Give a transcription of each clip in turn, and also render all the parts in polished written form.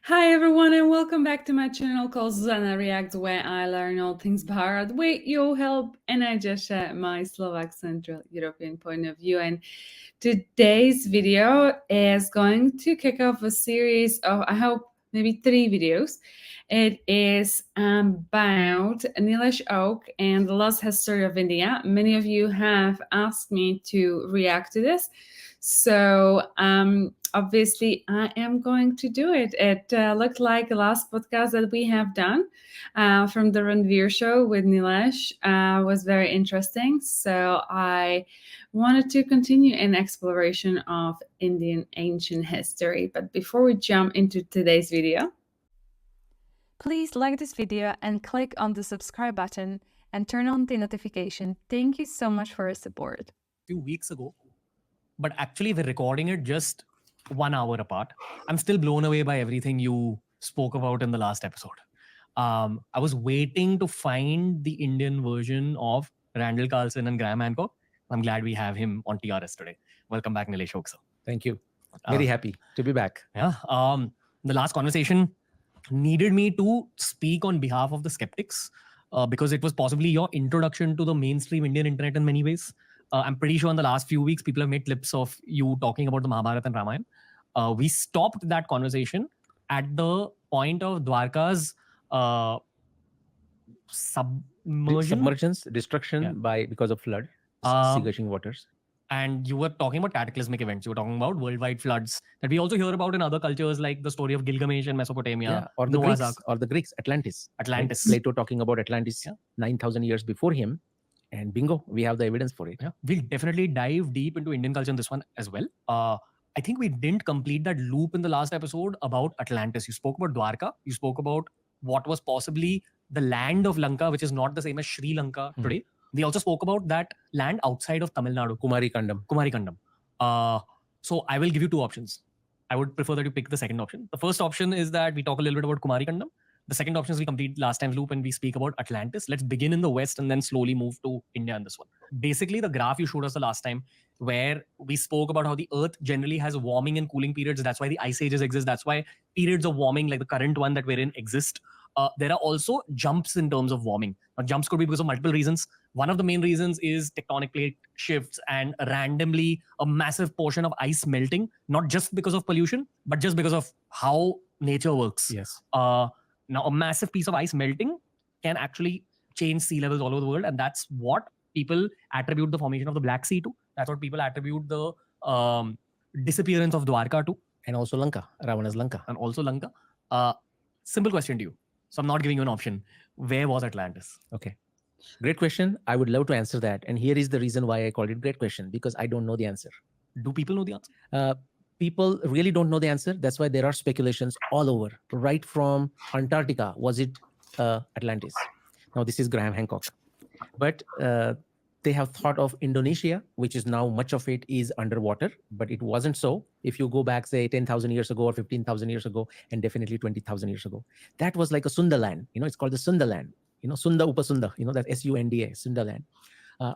Hi everyone and welcome back to my channel called zuzanareacts, where I learn all things Bharat with your help, and I just share my Slovak Central European point of view. And today's video is going to kick off a series of, I hope, maybe 3 videos. It is about Nilesh Oak and the lost history of India. Many of you have asked me to react to this. So obviously I am going to do it. It looked like the last podcast that we have done from the Ranveer show with Nilesh was very interesting. So I wanted to continue an exploration of Indian ancient history. But before we jump into today's video, please like this video and click on the subscribe button and turn on the notification. Thank you so much for your support. Few weeks ago, but actually we're recording it just 1 hour apart. I'm still blown away by everything you spoke about in the last episode. I was waiting to find the Indian version of Randall Carlson and Graham Hancock. I'm glad we have him on TRS today. Welcome back, Nilesh Oak, sir. Thank you. Very happy to be back. Yeah. The last conversation needed me to speak on behalf of the skeptics because it was possibly your introduction to the mainstream Indian internet in many ways. I'm pretty sure in the last few weeks, people have made clips of you talking about the Mahabharata and Ramayana. We stopped that conversation at the point of Dwarka's submergence, destruction because of flood, sea gushing waters. And you were talking about cataclysmic events. You were talking about worldwide floods that we also hear about in other cultures, like the story of Gilgamesh in Mesopotamia, or the Greeks, Atlantis. Atlantis. Right? Plato talking about Atlantis 9,000 years before him. And bingo, we have the evidence for it. Yeah, we'll definitely dive deep into Indian culture in this one as well. I think we didn't complete that loop in the last episode about Atlantis. You spoke about Dwarka. You spoke about what was possibly the land of Lanka, which is not the same as Sri Lanka today. We also spoke about that land outside of Tamil Nadu. Kumari Kandam. So I will give you 2 options. I would prefer that you pick the second option. The first option is that we talk a little bit about Kumari Kandam. The second option is we complete last time's loop and we speak about Atlantis. Let's begin in the West and then slowly move to India in this one. Basically, the graph you showed us the last time where we spoke about how the Earth generally has warming and cooling periods. That's why the ice ages exist. That's why periods of warming like the current one that we're in exist. There are also jumps in terms of warming. Now, jumps could be because of multiple reasons. One of the main reasons is tectonic plate shifts and randomly a massive portion of ice melting, not just because of pollution, but just because of how nature works. Yes. Now, a massive piece of ice melting can actually change sea levels all over the world. And that's what people attribute the formation of the Black Sea to. That's what people attribute the disappearance of Dwarka to. And also Lanka, Ravana's Lanka. And also Lanka. Simple question to you. So I'm not giving you an option. Where was Atlantis? Okay. Great question. I would love to answer that. And here is the reason why I called it great question, because I don't know the answer. Do people know the answer? People really don't know the answer. That's why there are speculations all over, right from Antarctica. Was it Atlantis? Now, this is Graham Hancock. But they have thought of Indonesia, which is now much of it is underwater, but it wasn't so. If you go back, say, 10,000 years ago or 15,000 years ago, and definitely 20,000 years ago, that was like a Sunda land. It's called the Sunda land. Sunda Upasunda, that Sunda, Sunda land.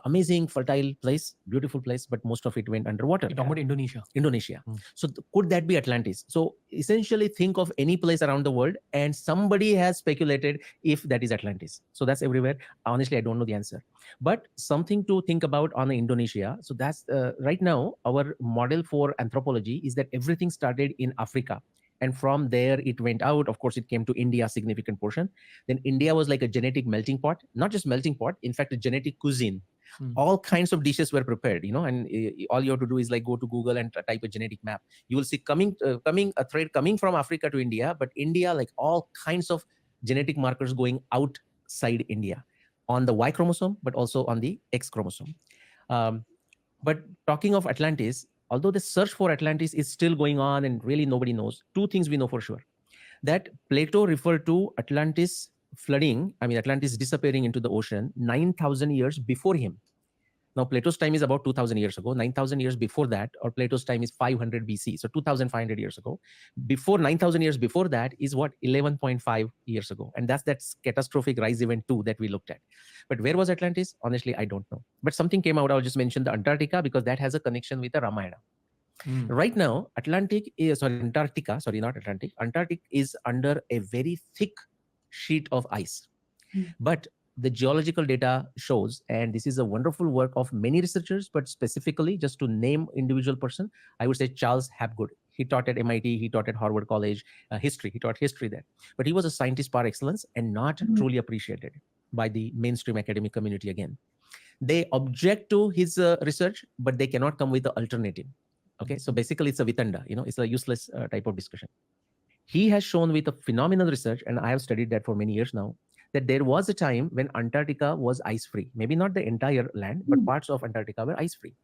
Amazing, fertile place, beautiful place, but most of it went underwater. You're talking about Indonesia. Indonesia. So could that be Atlantis? So essentially think of any place around the world and somebody has speculated if that is Atlantis. So that's everywhere. Honestly, I don't know the answer. But something to think about on Indonesia. So that's right now, our model for anthropology is that everything started in Africa. And from there, it went out. Of course, it came to India, significant portion. Then India was like a genetic melting pot, not just melting pot, in fact, a genetic cuisine. All kinds of dishes were prepared, and all you have to do is like go to Google and type a genetic map. You will see a thread coming from Africa to India, but India, like all kinds of genetic markers going outside India on the Y chromosome, but also on the X chromosome. But talking of Atlantis, although the search for Atlantis is still going on and really nobody knows, 2 things we know for sure. That Plato referred to Atlantis flooding, Atlantis disappearing into the ocean 9,000 years before him. Now, Plato's time is about 2,000 years ago. 9,000 years before that, or Plato's time is 500 BC, so 2,500 years ago. Before 9,000 years before that is what? 11.5 years ago. And that's that catastrophic rise event 2 that we looked at. But where was Atlantis? Honestly, I don't know. But something came out. I'll just mention the Antarctica because that has a connection with the Ramayana. Right now, Antarctica, sorry, not Atlantic. Antarctic is under a very thick sheet of ice. But the geological data shows, and this is a wonderful work of many researchers, but specifically just to name individual person, I would say Charles Hapgood. He taught at MIT, he taught at Harvard College, history. He taught history there. But he was a scientist par excellence and not truly appreciated by the mainstream academic community again. They object to his research, but they cannot come with the alternative. Okay, so basically it's a vitanda, it's a useless type of discussion. He has shown with a phenomenal research, and I have studied that for many years now, that there was a time when Antarctica was ice-free. Maybe not the entire land, but parts of Antarctica were ice-free.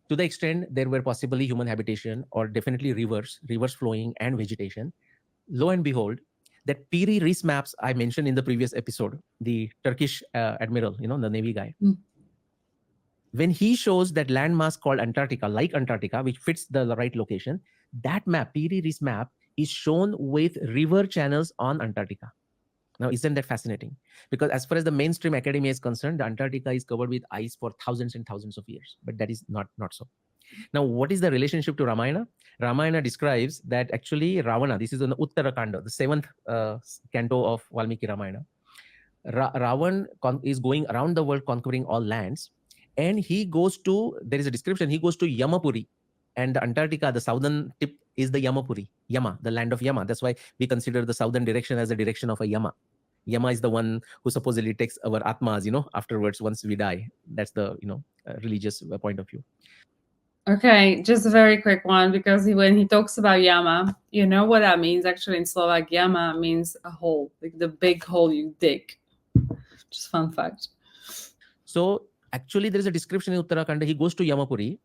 To the extent there were possibly human habitation or definitely rivers flowing and vegetation. Lo and behold, that Piri Reis maps I mentioned in the previous episode, the Turkish admiral, the Navy guy, when he shows that landmass called Antarctica, like Antarctica, which fits the right location, that map, Piri Reis map, is shown with river channels on Antarctica. Now, isn't that fascinating? Because as far as the mainstream academia is concerned, the Antarctica is covered with ice for thousands and thousands of years, but that is not so. Now, what is the relationship to Ramayana? Ramayana describes that actually Ravana, this is in the Uttarakanda, the 7th canto of Valmiki Ramayana. Ravan is going around the world conquering all lands, and he goes to, there is a description, he goes to Yamapuri, and the Antarctica, the southern tip is the Yamapuri, Yama, the land of Yama. That's why we consider the southern direction as the direction of a Yama. Yama is the one who supposedly takes our atmas, afterwards once we die. That's the, religious point of view. Okay, just a very quick one, because when he talks about Yama, you know what that means actually in Slovak? Yama means a hole, like the big hole you dig. Just fun fact. So actually there is a description in Uttarakhand. He goes to Yamapuri,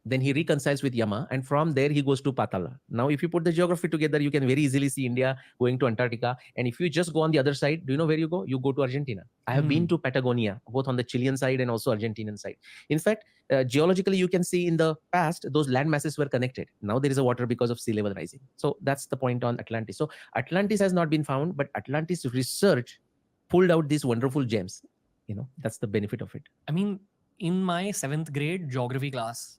then he reconciles with Yama, and from there he goes to Patala. Now, if you put the geography together, you can very easily see India going to Antarctica. And if you just go on the other side, do you know where you go? You go to Argentina. I have been to Patagonia, both on the Chilean side and also Argentinian side. In fact, geologically, you can see in the past, those land masses were connected. Now there is a water because of sea level rising. So that's the point on Atlantis. So Atlantis has not been found, but Atlantis research pulled out these wonderful gems. That's the benefit of it. I mean, in my 7th grade geography class,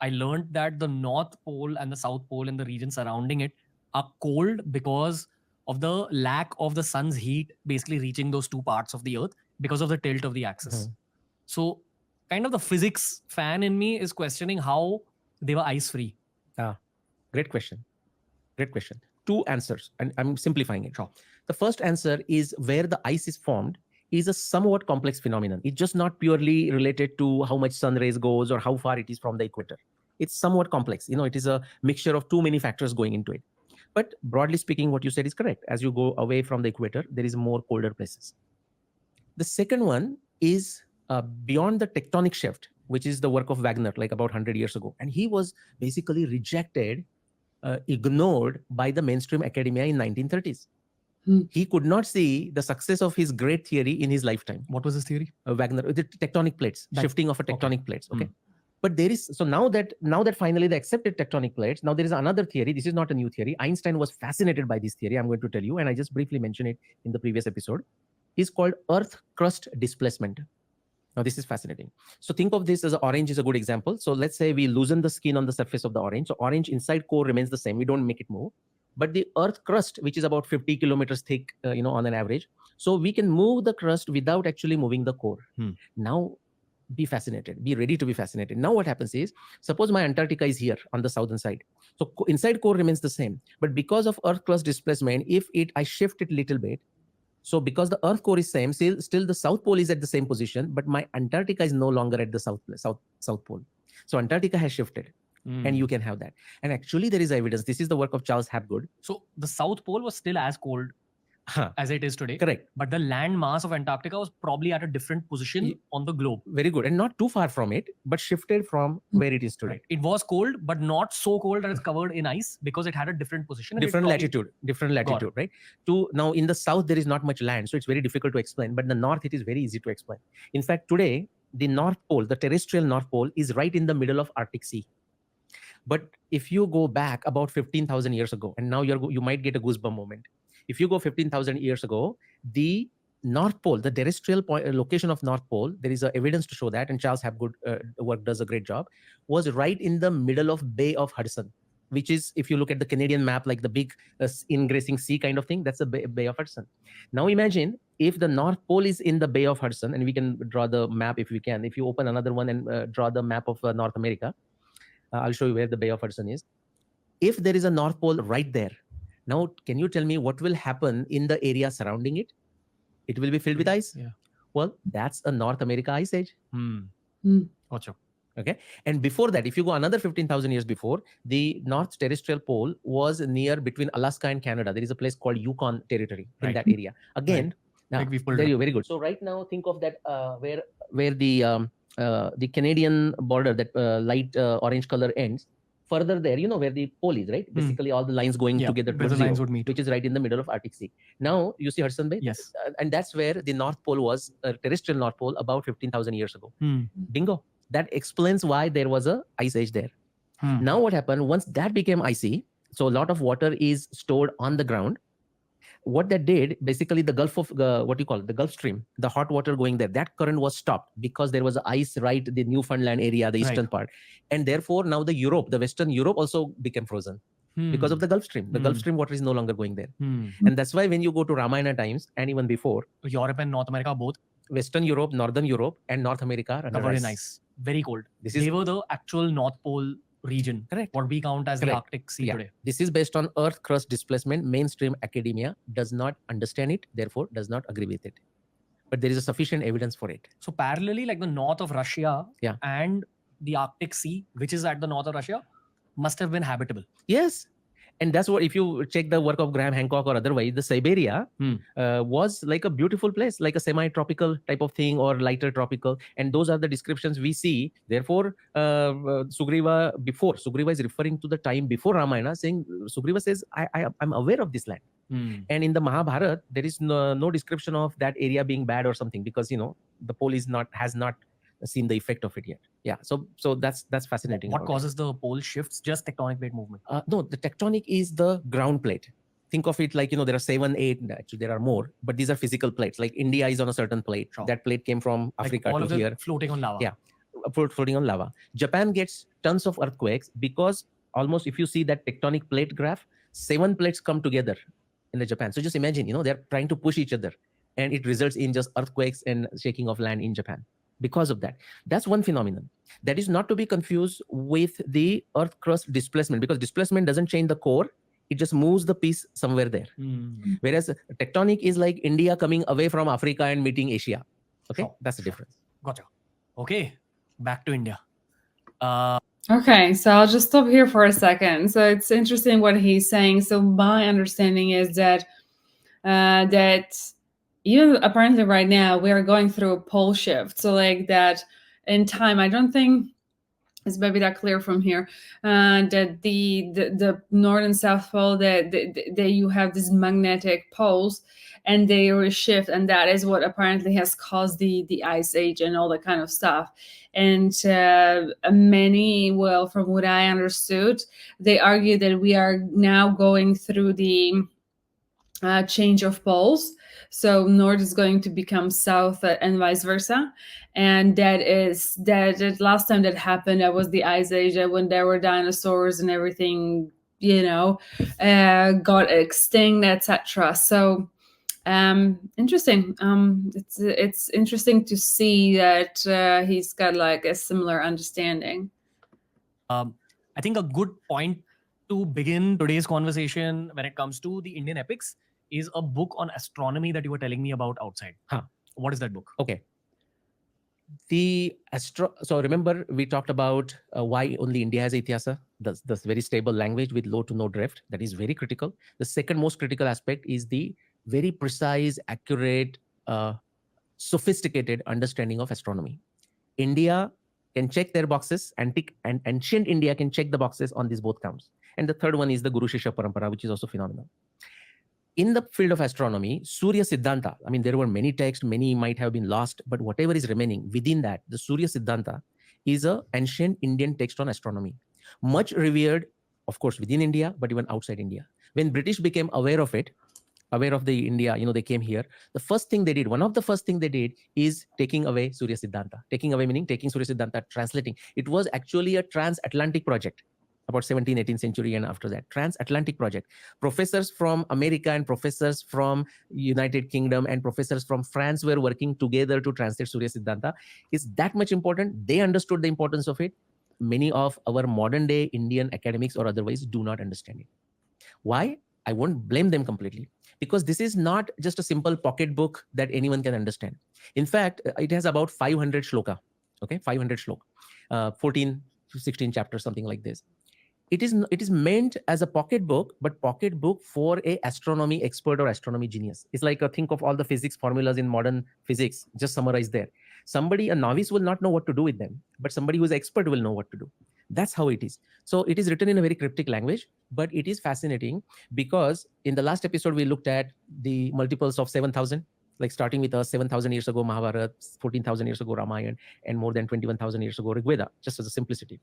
I learned that the North Pole and the South Pole and the region surrounding it are cold because of the lack of the sun's heat basically reaching those two parts of the earth because of the tilt of the axis. So kind of the physics fan in me is questioning how they were ice free. Great question. Two answers, and I'm simplifying it. Sure. The first answer is where the ice is formed is a somewhat complex phenomenon. It's just not purely related to how much sun rays goes or how far it is from the equator. It's somewhat complex. It is a mixture of too many factors going into it. But broadly speaking, what you said is correct. As you go away from the equator, there is more colder places. The second one is beyond the tectonic shift, which is the work of Wagner, like about 100 years ago. And he was basically rejected, ignored by the mainstream academia in 1930s. He could not see the success of his great theory in his lifetime. What was his theory? Wagner, the tectonic plates, shifting of a tectonic plates. Okay. But there is, so now that finally they accepted tectonic plates, now there is another theory. This is not a new theory. Einstein was fascinated by this theory. I'm going to tell you, and I just briefly mentioned it in the previous episode. It's called Earth crust displacement. Now this is fascinating. So think of this as orange is a good example. So let's say we loosen the skin on the surface of the orange. So orange inside core remains the same. We don't make it move. But the Earth crust, which is about 50 kilometers thick, on an average. So we can move the crust without actually moving the core. Now, be fascinated. Be ready to be fascinated. Now what happens is, suppose my Antarctica is here on the southern side. So inside core remains the same. But because of Earth crust displacement, I shift it a little bit. So because the Earth core is same, still the South Pole is at the same position, but my Antarctica is no longer at the South Pole. So Antarctica has shifted. And you can have that. And actually there is evidence. This is the work of Charles Hapgood. So the South Pole was still as cold as it is today. Correct. But the land mass of Antarctica was probably at a different position on the globe. Very good. And not too far from it, but shifted from where it is today. Right. It was cold, but not so cold that it's covered in ice because it had a different position. Different latitude, right? Now in the south, there is not much land. So it's very difficult to explain. But in the north, it is very easy to explain. In fact, today, the North Pole, the terrestrial North Pole is right in the middle of Arctic Sea. But if you go back about 15,000 years ago, and now you might get a goosebump moment. If you go 15,000 years ago, the North Pole, the terrestrial location of North Pole, there is evidence to show that, and Charles Hapgood work does a great job, was right in the middle of Bay of Hudson, which is, if you look at the Canadian map, like the big ingressing sea kind of thing, that's the Bay of Hudson. Now imagine if the North Pole is in the Bay of Hudson, and we can draw the map if we can. If you open another one and draw the map of North America, I'll show you where the Bay of Hudson is. If there is a North Pole right there, now can you tell me what will happen in the area surrounding it? It will be filled with ice. Yeah. Well, that's a North America ice age. Gotcha. Okay. And before that, if you go another 15,000 years before, the North Terrestrial Pole was near between Alaska and Canada. There is a place called Yukon Territory in that area. Again, Like we've pulled there up. you very good. So right now, think of that where the Canadian border, that light orange color ends. Further there, you know where the pole is, right? Basically, all the lines going together where towards the lines zero, would meet. which is right in the middle of Arctic Sea. Now you see Hudson Bay. Yes. And that's where the North Pole was, terrestrial North Pole, about 15,000 years ago. Bingo. That explains why there was a ice age there. Now what happened once that became icy? So a lot of water is stored on the ground. What that did, basically the Gulf of, what you call it, the Gulf Stream, the hot water going there, that current was stopped because there was ice right the Newfoundland area, the eastern part. And therefore now the Western Europe also became frozen because of the Gulf Stream. The Gulf Stream water is no longer going there. And that's why when you go to Ramayana times and even before, Europe and North America both. Western Europe, Northern Europe, and North America are covered in ice. Very cold. They were the actual North Pole region. Correct. What we count as the Arctic Sea today. This is based on Earth crust displacement. Mainstream academia does not understand it, therefore does not agree with it. But there is a sufficient evidence for it. So parallelly, like the north of Russia and the Arctic Sea, which is at the north of Russia, must have been habitable. Yes. And that's what, if you check the work of Graham Hancock or otherwise, the Siberia was like a beautiful place, like a semi-tropical type of thing or lighter tropical. And those are the descriptions we see. Therefore, Sugriva is referring to the time before Ramayana, saying, Sugriva says, I'm aware of this land. And in the Mahabharata, there is no description of that area being bad or something, because, you know, the pole has not seen the effect of it yet. Yeah, so that's fascinating. What causes the pole shifts? Just tectonic plate movement? No, the tectonic is the ground plate. Think of it like, you know, there are 7, 8, actually there are more, but these are physical plates. Like India is on a certain plate. Sure. That plate came from Africa all to of them here. Floating on lava. Yeah, floating on lava. Japan gets tons of earthquakes because almost, if you see that tectonic plate graph, 7 plates come together in the Japan. So just imagine, you know, they're trying to push each other, and it results in just earthquakes and shaking of land in Japan. Because of that, that's one phenomenon. That is not to be confused with the earth crust displacement, because displacement doesn't change the core, it just moves the piece somewhere there. Whereas tectonic is like India coming away from Africa and meeting Asia. Okay, that's the difference. Gotcha. Okay, back to India. Okay, so I'll just stop here for a second. So it's interesting what he's saying. So my understanding is that even apparently right now we are going through a pole shift. So like that in time, I don't think it's maybe that clear from here, that the North and South Pole, that you have these magnetic poles and they will shift, and that is what apparently has caused the ice age and all that kind of stuff. And many, well, from what I understood, they argue that we are now going through the change of poles. So north is going to become south and vice versa. And that last time that happened, that was the ice age, when there were dinosaurs and everything, you know, got extinct, etc. So interesting. It's interesting to see that he's got like a similar understanding. I think a good point to begin today's conversation when it comes to the Indian epics is a book on astronomy that you were telling me about outside. What is that book? Okay. So remember we talked about why only India has Ityasa, this very stable language with low to no drift. That is very critical. The second most critical aspect is the very precise, accurate, sophisticated understanding of astronomy. India can check their boxes, and ancient India can check the boxes on these both counts. And the third one is the Guru Shishya Parampara, which is also phenomenal. In the field of astronomy, Surya Siddhanta, I mean, there were many texts, many might have been lost, but whatever is remaining within that, the Surya Siddhanta is an ancient Indian text on astronomy. Much revered, of course, within India, but even outside India. When British became aware of it, aware of the India, they came here. The first thing they did, one of the first thing they did is taking away Surya Siddhanta. Taking away meaning taking Surya Siddhanta, translating. It was actually a transatlantic project about 17th, 18th century and after that. Transatlantic project. Professors from America and professors from United Kingdom and professors from France were working together to translate Surya Siddhanta. It's that much important. They understood the importance of it. Many of our modern day Indian academics or otherwise do not understand it. Why? I won't blame them completely, because this is not just a simple pocket book that anyone can understand. In fact, it has about 500 shloka, okay, 500 shloka, 14 to 16 chapters, something like this. It is meant as a pocket book, but pocket book for a astronomy expert or astronomy genius. It's like think of all the physics formulas in modern physics, just summarized there. A novice will not know what to do with them, but somebody who is expert will know what to do. That's how it is. So it is written in a very cryptic language, but it is fascinating because in the last episode, we looked at the multiples of 7,000, like starting with us 7,000 years ago, Mahabharata, 14,000 years ago, Ramayana, and more than 21,000 years ago, Rig Veda, just as a simplicity,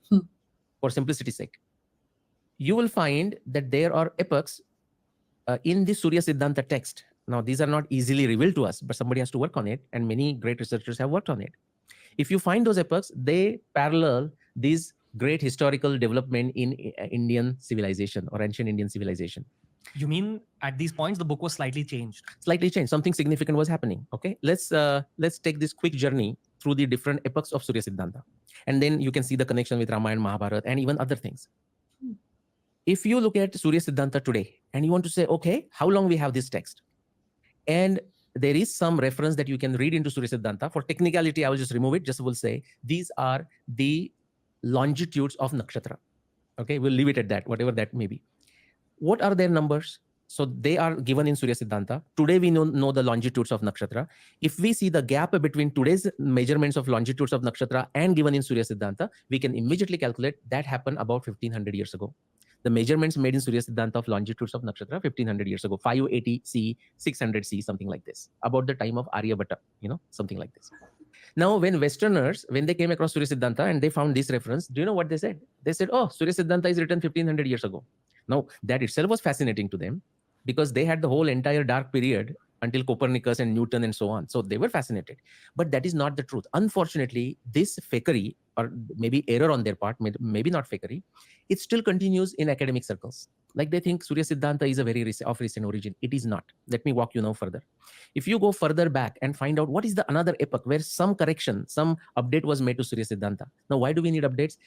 for simplicity's sake. You will find that there are epochs in the Surya Siddhanta text. Now, these are not easily revealed to us, but somebody has to work on it, and many great researchers have worked on it. If you find those epochs, they parallel these great historical development in Indian civilization or ancient Indian civilization. You mean at these points the book was slightly changed? Slightly changed. Something significant was happening. Okay, let's take this quick journey through the different epochs of Surya Siddhanta, and then you can see the connection with Ramayana, Mahabharata, and even other things. If you look at Surya Siddhanta today and you want to say, okay, how long we have this text? And there is some reference that you can read into Surya Siddhanta. For technicality, I will just remove it. Just will say these are the longitudes of nakshatra. Okay, we'll leave it at that, whatever that may be. What are their numbers? So they are given in Surya Siddhanta. Today we know the longitudes of nakshatra. If we see the gap between today's measurements of longitudes of nakshatra and given in Surya Siddhanta, we can immediately calculate that happened about 1500 years ago. The measurements made in Surya Siddhanta of longitudes of nakshatra 1500 years ago, 580 C, 600 C, something like this, about the time of Aryabhatta, something like this. Now, when Westerners, when they came across Surya Siddhanta and they found this reference, do you know what they said? They said, oh, Surya Siddhanta is written 1500 years ago. Now, that itself was fascinating to them because they had the whole entire dark period until Copernicus and Newton and so on. So they were fascinated. But that is not the truth. Unfortunately, this fakery, or maybe error on their part, maybe not fakery, it still continues in academic circles. Like they think Surya Siddhanta is a very recent origin. It is not. Let me walk you now further. If you go further back and find out what is the another epoch where some correction, some update was made to Surya Siddhanta. Now, why do we need updates?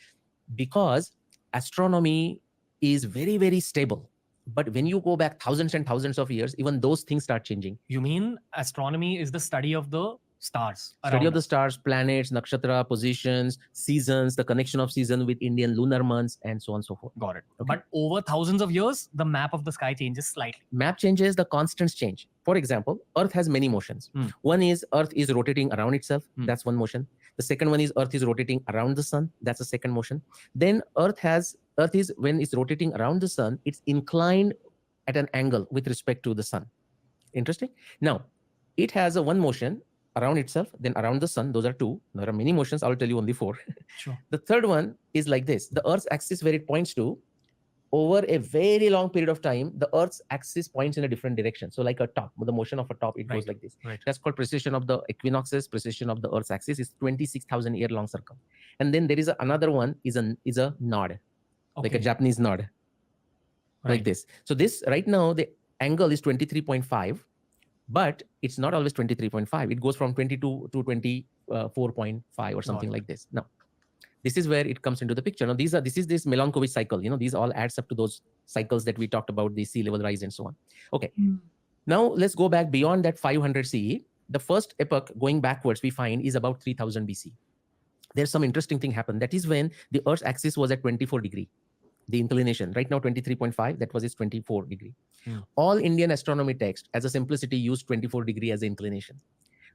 Because astronomy is very, very stable. But when you go back thousands and thousands of years, even those things start changing. You mean astronomy is the study of the stars? Study of the stars, planets, nakshatra, positions, seasons, the connection of season with Indian lunar months, and so on and so forth. Got it. Okay. But over thousands of years, the map of the sky changes slightly. Map changes, the constants change. For example, Earth has many motions. One is Earth is rotating around itself. That's one motion. The second one is Earth is rotating around the sun. That's the second motion. Then Earth is, when it's rotating around the sun, it's inclined at an angle with respect to the sun. Interesting. Now, it has a one motion around itself, then around the sun. Those are two. There are many motions. I'll tell you only four. Sure. The third one is like this. The Earth's axis where it points to, over a very long period of time, the Earth's axis points in a different direction. So like a top, the motion of a top, it goes like this. Right. That's called precession of the equinoxes, precession of the Earth's axis. Is 26,000 year long circle. And then there is another one is a nod, like a Japanese nod, like this. So this right now, the angle is 23.5, but it's not always 23.5. It goes from 22 to 24.5 or something like this. Now, this is where it comes into the picture. Now, this is this Milankovitch cycle. These all adds up to those cycles that we talked about, the sea level rise and so on. Okay. Now, let's go back beyond that 500 CE. The first epoch going backwards we find is about 3000 BC. There's some interesting thing happened. That is when the Earth's axis was at 24 degree. The inclination right now 23.5, that was its 24 degree. All Indian astronomy text as a simplicity used 24 degree as the inclination.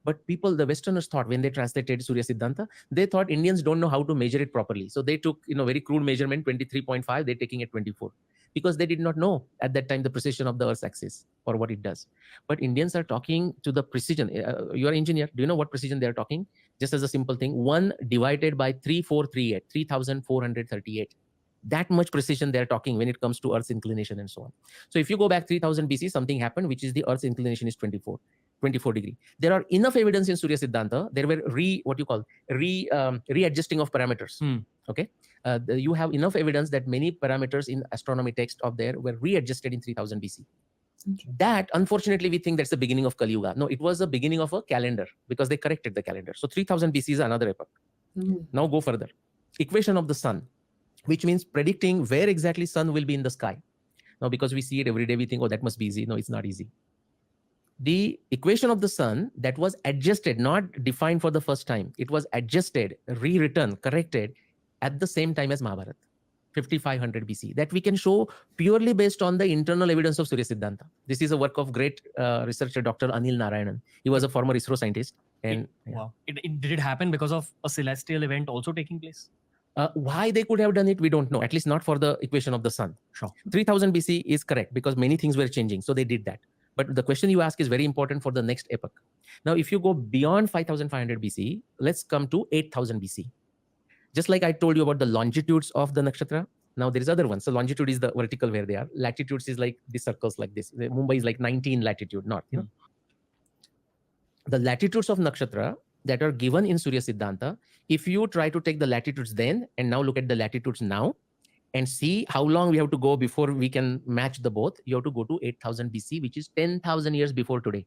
But people, the Westerners thought when they translated Surya Siddhanta, they thought Indians don't know how to measure it properly. So they took, very crude measurement, 23.5, they're taking it 24. Because they did not know at that time the precision of the Earth's axis or what it does. But Indians are talking to the precision. You're an engineer. Do you know what precision they're talking? Just as a simple thing, 1 divided by 3438, 3438. That much precision they're talking when it comes to Earth's inclination and so on. So if you go back 3000 BC, something happened, which is the Earth's inclination is 24 degree. There are enough evidence in Surya Siddhanta. There were readjusting of parameters. Okay, you have enough evidence that many parameters in astronomy text of there were readjusted in 3000 BC. That, unfortunately, we think that's the beginning of Kali Yuga. No, it was the beginning of a calendar because they corrected the calendar. So 3000 BC is another epoch. Now go further. Equation of the sun, which means predicting where exactly sun will be in the sky. Now, because we see it every day, we think, oh, that must be easy. No, it's not easy. The equation of the sun that was adjusted, not defined for the first time. It was adjusted, rewritten, corrected at the same time as Mahabharata, 5500 BC. That we can show purely based on the internal evidence of Surya Siddhanta. This is a work of great researcher, Dr. Anil Narayanan. He was a former ISRO scientist. And wow. Did it happen because of a celestial event also taking place? Why they could have done it, we don't know. At least not for the equation of the sun. Sure. 3000 BC is correct because many things were changing. So they did that. But the question you ask is very important for the next epoch. Now, if you go beyond 5500 BC, let's come to 8000 BC. Just like I told you about the longitudes of the nakshatra, now there is other one. So longitude is the vertical where they are. Latitudes is like the circles like this. Mumbai is like 19 latitude north. You know? The latitudes of nakshatra that are given in Surya Siddhanta, if you try to take the latitudes then and now look at the latitudes now and see how long we have to go before we can match the both, you have to go to 8000 BC, which is 10,000 years before today.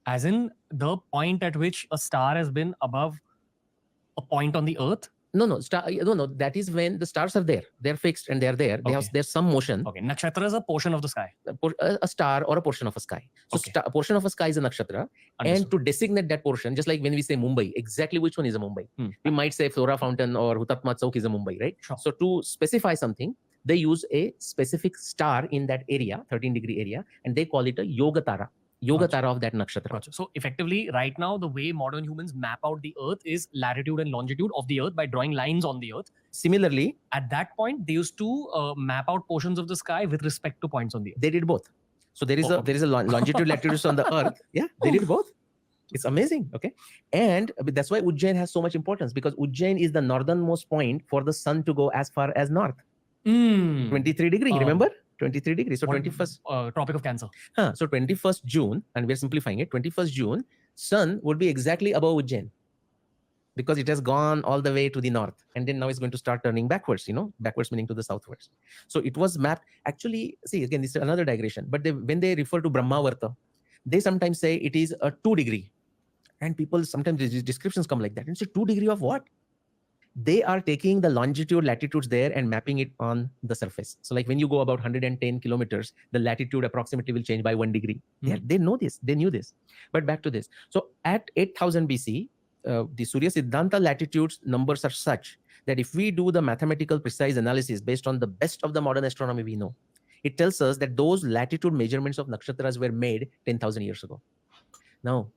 As in the point at which a star has been above a point on the earth? No, that is when the stars are there. They're fixed and they're there. There's some motion. Okay, nakshatra is a portion of the sky. A star or a portion of a sky. So a portion of a sky is a nakshatra. Understood. And to designate that portion, just like when we say Mumbai, exactly which one is a Mumbai? We might say Flora Fountain or Hutatma Chowk is a Mumbai, right? Sure. So to specify something, they use a specific star in that area, 13 degree area, and they call it a Yoga Tara. Yoga Tara of that nakshatra. Gotcha. So effectively, right now, the way modern humans map out the earth is latitude and longitude of the earth by drawing lines on the earth. Similarly, at that point, they used to map out portions of the sky with respect to points on the earth. They did both. So there is a longitude, latitude on the earth. Yeah, they did both. It's amazing. Okay. And that's why Ujjain has so much importance, because Ujjain is the northernmost point for the sun to go as far as north. 23 degree, remember? 23 degrees. So 21st. Tropic of Cancer. So 21st June, and we're simplifying it, 21st June, sun would be exactly above Ujjain because it has gone all the way to the north. And then now it's going to start turning backwards, backwards meaning to the southwards. So it was mapped. Actually, see, again, this is another digression. But when they refer to Brahmavarta, they sometimes say it is a 2 degree. And people, sometimes the descriptions come like that. And say 2 degree of what? They are taking the longitude, latitudes there and mapping it on the surface. So like when you go about 110 kilometers, the latitude approximately will change by 1 degree. They know this. They knew this. But back to this. So at 8000 BC, the Surya Siddhanta latitudes numbers are such that if we do the mathematical precise analysis based on the best of the modern astronomy we know, it tells us that those latitude measurements of nakshatras were made 10,000 years ago. Now,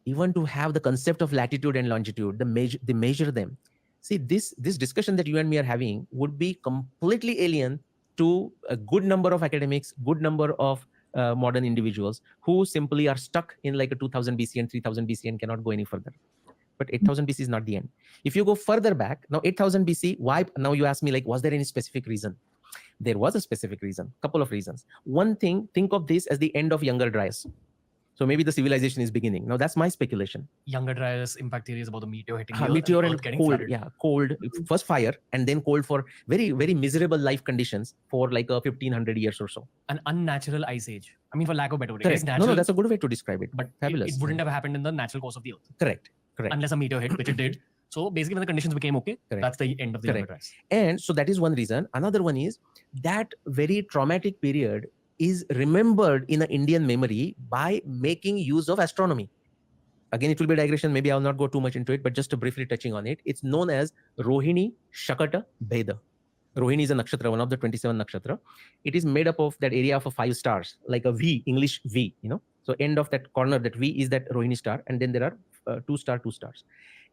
even to have the concept of latitude and longitude, they measure them. See, this discussion that you and me are having would be completely alien to a good number of academics, good number of modern individuals who simply are stuck in like a 2000 BC and 3000 BC and cannot go any further. But 8000 BC is not the end. If you go further back, now 8000 BC, why? Now you ask me, like, was there any specific reason? There was a specific reason, couple of reasons. One thing, think of this as the end of Younger Dryas. So maybe the civilization is beginning. Now that's my speculation. Younger Dryas impact theory is about the meteor hitting the meteor and cold. Flooded. Yeah, cold. First fire and then cold for very, very miserable life conditions for like 1500 years or so. An unnatural ice age. I mean, for lack of better word. Correct. No, that's a good way to describe it. But fabulous. It wouldn't have happened in the natural course of the earth. Correct. Unless a meteor hit, which it did. So basically, when the conditions became okay, that's the end of the Younger Dryas. And so that is one reason. Another one is that very traumatic period is remembered in the Indian memory by making use of astronomy. Again, it will be a digression. Maybe I'll not go too much into it, but just briefly touching on it. It's known as Rohini, Shakata, Bheda. Rohini is a nakshatra, one of the 27 nakshatra. It is made up of that area of 5 stars, like a V, English V, So end of that corner, that V is that Rohini star. And then there are 2 stars.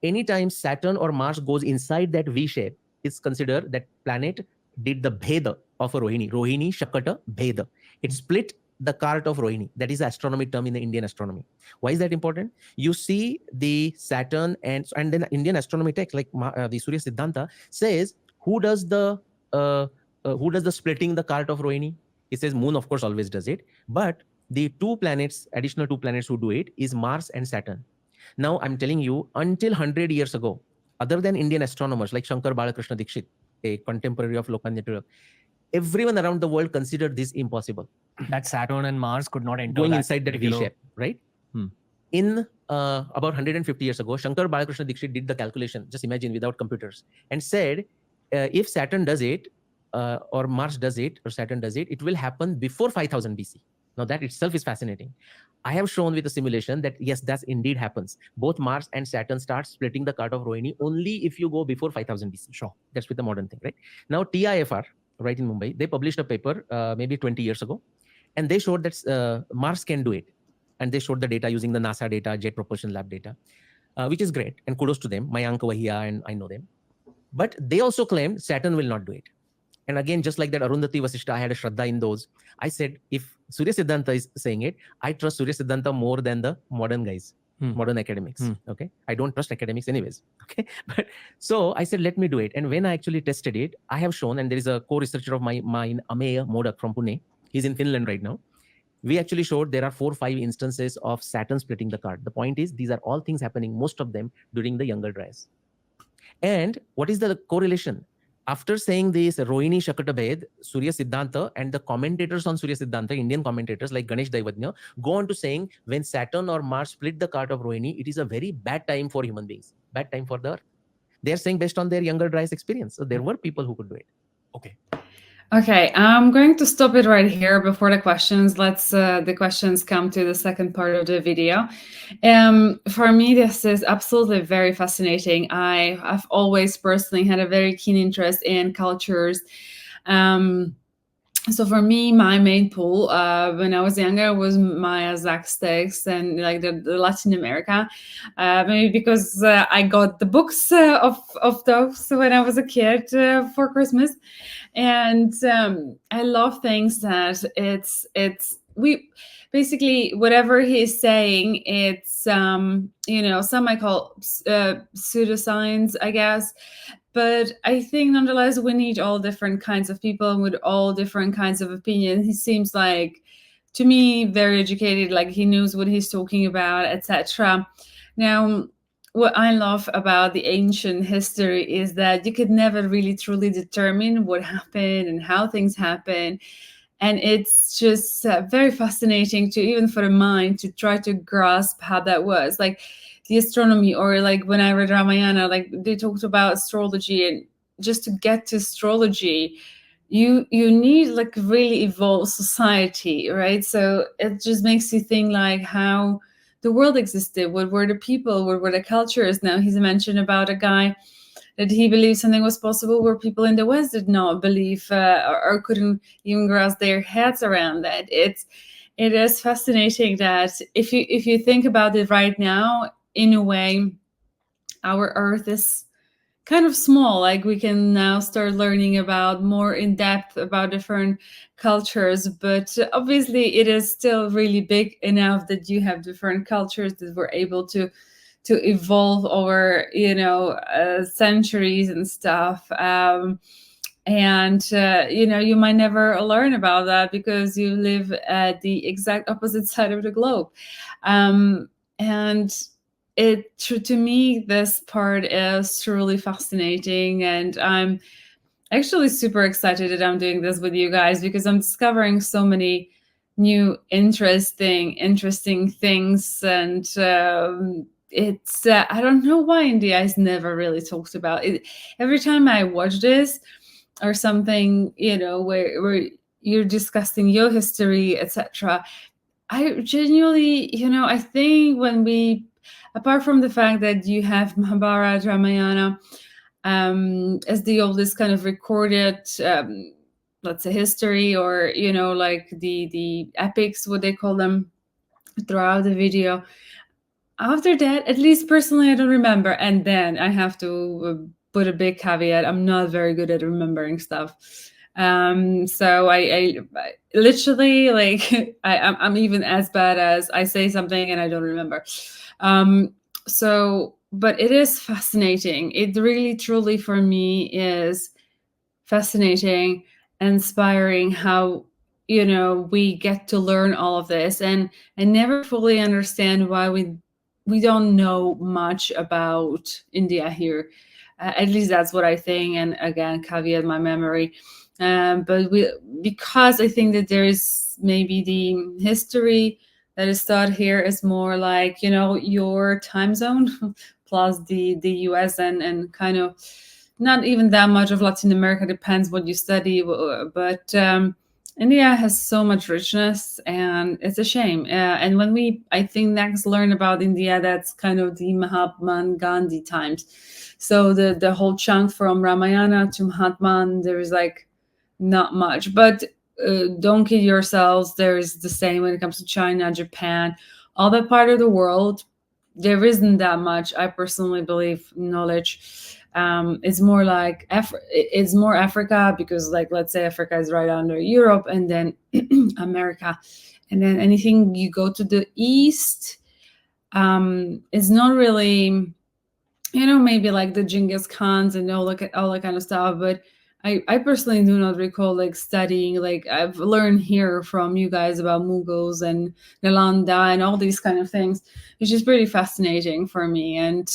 Anytime Saturn or Mars goes inside that V shape, it's considered that planet did the Bheda of a Rohini. Rohini, Shakata, Bheda. It split the cart of Rohini. That is the astronomy term in the Indian astronomy. Why is that important? You see the Saturn and then Indian astronomy text, like the Surya Siddhanta, says who does the who does the splitting the cart of Rohini? It says Moon, of course, always does it. But the additional two planets who do it is Mars and Saturn. Now, I'm telling you, until 100 years ago, other than Indian astronomers like Shankar Balakrishna Dikshit, a contemporary of Lokmanya Tilak, everyone around the world considered this impossible. That Saturn and Mars could not enter going inside that V particular- shape, right? In about 150 years ago, Shankar Balakrishna Dikshit did the calculation, just imagine, without computers, and said, if Saturn does it, or Mars does it, or Saturn does it, it will happen before 5000 BC. Now that itself is fascinating. I have shown with a simulation that yes, that indeed happens. Both Mars and Saturn start splitting the cart of Rohini only if you go before 5000 BC. Sure. That's with the modern thing, right? Now TIFR, right in Mumbai, they published a paper maybe 20 years ago, and they showed that Mars can do it. And they showed the data using the NASA data, Jet Propulsion Lab data, which is great. And kudos to them, Mayank Wahiya, and I know them. But they also claimed Saturn will not do it. And again, just like that Arundhati Vasishta, I had a Shraddha in those. I said, if Surya Siddhanta is saying it, I trust Surya Siddhanta more than the modern guys, modern academics. Okay. I don't trust academics anyways. Okay. But so I said, let me do it. And when I actually tested it, I have shown, and there is a co-researcher of mine, Ameya Modak from Pune. He's in Finland right now. We actually showed there are 4 or 5 instances of Saturn splitting the cart. The point is, these are all things happening, most of them during the Younger Dryas. And what is the correlation? After saying this, Rohini Shakatabhed, Surya Siddhanta, and the commentators on Surya Siddhanta, Indian commentators like Ganesh Daivadnya, go on to saying when Saturn or Mars split the cart of Rohini, it is a very bad time for human beings, bad time for the Earth. They are saying based on their Younger Dryas experience. So there were people who could do it. Okay. Okay, I'm going to stop it right here before the questions. Let's the questions come to the second part of the video. For me, this is absolutely very fascinating. I've always personally had a very keen interest in cultures. So for me, my main pull when I was younger was my Aztecs and like the Latin America, maybe because I got the books of those when I was a kid for Christmas. And I love things that we basically, whatever he's saying, it's some might call pseudoscience, I guess. But I think nonetheless, we need all different kinds of people with all different kinds of opinions. He seems like, to me, very educated, like he knows what he's talking about, etc. Now, what I love about the ancient history is that you could never really truly determine what happened and how things happen. And it's just very fascinating to, even for the mind, to try to grasp how that was. Like the astronomy, or like when I read Ramayana, like they talked about astrology, and just to get to astrology, you need like really evolved society, right? So it just makes you think like how the world existed, what were the people, what were the cultures. Now he's mentioned about a guy that he believed something was possible where people in the West did not believe or couldn't even grasp their heads around that. It is fascinating that if you think about it right now, in a way, our Earth is kind of small. Like we can now start learning about more in depth about different cultures, but obviously it is still really big enough that you have different cultures that were able to evolve over centuries and stuff. You might never learn about that because you live at the exact opposite side of the globe. And to me, this part is truly fascinating, and I'm actually super excited that I'm doing this with you guys because I'm discovering so many new interesting things. And it's I don't know why India is never really talked about it. Every time I watch this or something, where you're discussing your history, etc., I genuinely, I think when we, apart from the fact that you have Mahabharata Ramayana as the oldest kind of recorded, let's say, history, or like the epics, what they call them, throughout the video. After that, at least personally, I don't remember. And then I have to put a big caveat: I'm not very good at remembering stuff. So I literally, like, I'm even as bad as I say something and I don't remember. But it is fascinating. It really, truly, for me, is fascinating. inspiring how, you know, we get to learn all of this, and I never fully understand why we don't know much about India here. At least that's what I think, and again, caveat my memory. But because I think that there is maybe the history that is taught here is more like, you know, your time zone plus the US, and kind of not even that much of Latin America, depends what you study, but India has so much richness, and it's a shame. And when we, I think, next learn about India, that's kind of the Mahatma Gandhi times. So the whole chunk from Ramayana to Mahatma, there's like not much. But don't kid yourselves, there's the same when it comes to China, Japan, all that part of the world. There isn't that much, I personally believe, knowledge. It's more like it's more Africa, because, like, let's say Africa is right under Europe, and then America, and then anything you go to the east, it's not really, you know, maybe like the Genghis Khans and all that kind of stuff. But I personally do not recall like studying, like I've learned here from you guys about Mughals and Nalanda and all these kind of things, which is pretty fascinating for me. And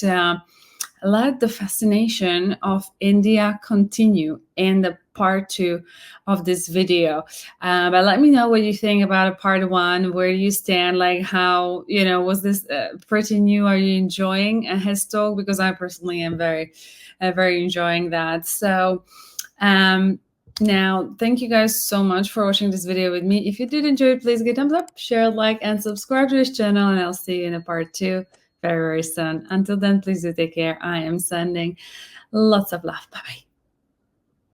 let the fascination of India continue in the part 2 of this video. But let me know what you think about part 1. Where do you stand? Like, how, you know, was this pretty new? Are you enjoying his talk? Because I personally am very enjoying that. So now, thank you guys so much for watching this video with me. If you did enjoy it, please give a thumbs up, share, like, and subscribe to this channel, and I'll see you in a part 2 very soon. Until then, please do take care. I am sending lots of love. Bye-bye.